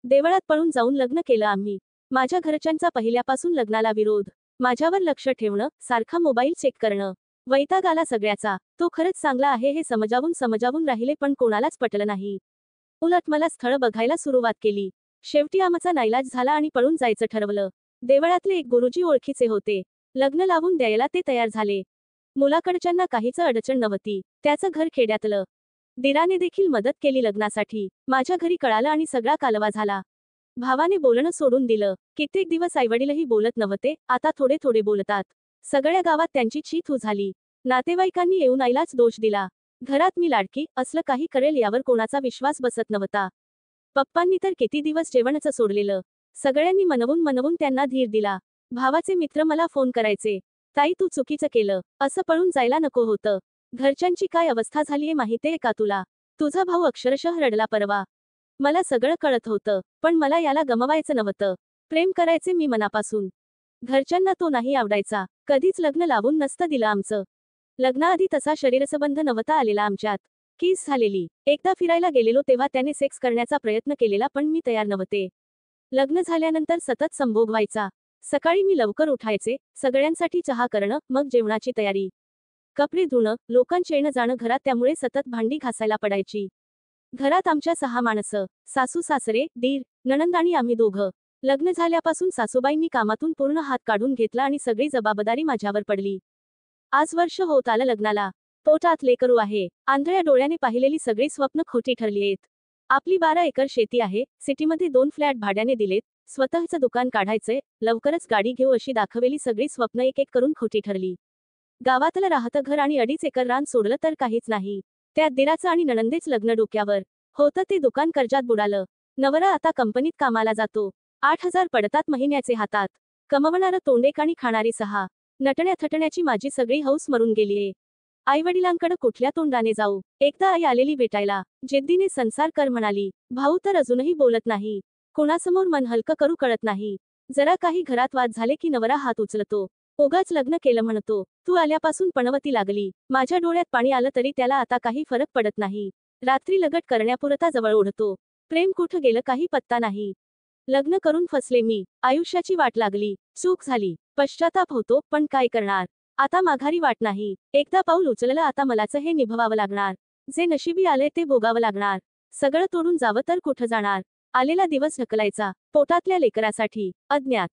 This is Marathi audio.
देवळात पळून जाऊन लग्न केलं आम्ही. माझ्या घरच्यांचा पहिल्यापासून लग्नाला विरोध. माझ्यावर लक्ष ठेवणं, सारखा मोबाईल चेक करणं. वैताग आला सगळ्याचा. तो खरंच चांगला आहे हे समजावून राहिले पण कोणालाच पटलं नाही. उलट मला स्थळ बघायला सुरुवात केली. शेवटी आमचा नाईलाज झाला आणि पळून जायचं ठरवलं. देवळातले एक गुरुजी ओळखीचे होते. लग्न लावून द्यायला ते तयार झाले. मुलाकडच्यांना काहीच अडचण नव्हती. त्याचं घर खेड्यातलं. दिराने देखील मदत केली लग्नासाठी. माझ्या घरी कळालं आणि सगळा कालवा झाला. भावाने बोलणं सोडून दिलं. कित्येक दिवस आईवडीलही बोलत नव्हते, आता थोडे थोडे बोलतात. सगळ्या गावात त्यांची चीथू झाली. नातेवाईकांनी येऊन आईलाच दोष दिला. घरात मी लाडकी, असलं काही करेल यावर कोणाचा विश्वास बसत नव्हता. पप्पांनी तर किती दिवस जेवणच सोडलेलं. सगळ्यांनी मनवून त्यांना धीर दिला. भावाचे मित्र मला फोन करायचे. ताई तू चुकीचं केलं, असं पळून जायला नको होतं. घरच्यांची काय अवस्था झालीये माहितीये का तुला? तुझा भाऊ अक्षरशः रडला परवा. मला सगळं कळत होतं, पण मला याला गमवायचं नव्हतं. प्रेम करायचे मी मनापासून. घरच्यांना तो नाही आवडायचा. कधीच लग्न लावून नसतं दिलं आमचं. लग्नाआधी तसा शरीरसंबंध नव्हता आलेला आमच्यात. किस झालेली. एकदा फिरायला गेलेलो तेव्हा त्याने सेक्स करण्याचा प्रयत्न केलेला पण मी तयार नव्हते. लग्न झाल्यानंतर सतत संभोग व्हायचा. सकाळी मी लवकर उठायचे, सगळ्यांसाठी चहा करणं, मग जेवणाची तयारी. कपडे धुणं, लोकांचे येणं जाणं घरात, त्यामुळे सतत भांडी घासायला पडायची. घरात आमच्या 6 माणसं, सासू सासरे, दीर, नणंद आणि आम्ही दोघं. लग्न झाल्यापासून सासूबाईंनी कामातून पूर्ण हात काढून घेतला आणि सगळी जबाबदारी माझ्यावर पडली. आज वर्ष होत आलं लग्नाला. पोटात लेकरू आहे. आंधळ्या डोळ्याने पाहिलेली सगळी स्वप्न खोटी ठरलीयेत. आपली 12 एकर शेती आहे, सिटीमध्ये 2 फ्लॅट भाड्याने दिलेत, स्वतःचं दुकान काढायचंय, लवकरच गाडी घेऊ अशी दाखवलेली सगळी स्वप्न एक एक करून खोटी ठरली. गावातलं राहतं घर आणि 2.5 एकर रान सोडलं तर काहीच नाही. त्यात दिराचं आणि नणंदेच लग्न डोक्यावर होतं ते दुकान कर्जात बुडालं. नवरा आता कंपनीत कामाला जातो. 8,000 पडतात महिन्याचे हातात. कमवणारं तोंडेक आणि खाणारी 6. नटण्या थटण्याची माझी सगळी हौस मरून गेलीये. आईवडिलांकडे कुठल्या तोंडाने जाऊ? एकदा आई आलेली भेटायला. जिद्दीने संसार कर म्हणाली. भाऊ तर अजूनही बोलत नाही. कोणासमोर मन हलकं करू कळत नाही. जरा काही घरात वाद झाले की नवरा हात उचलतो. उगाच लग्न केलं म्हणतो. तू आल्यापासून पणवती लागली. माझ्या डोळ्यात पाणी आलं तरी त्याला आता काही फरक पडत नाही. रात्री लगट करण्यापुरता जवळ ओढतो. प्रेम कुठं गेलं काही पत्ता नाही. लग्न करून फसले मी. आयुष्याची वाट लागली. चूक झाली. पश्चाताप होतो, पण काय करणार? आता माघारी वाट नाही. एकदा पाऊल उचललं, आता मलाच हे निभवावं लागणार. जे नशिबी आले ते भोगावं लागणार. सगळं तोडून जावं तर कुठं जाणार? आलेला दिवस ढकलायचा. पोटातल्या लेकरासाठी. अज्ञात.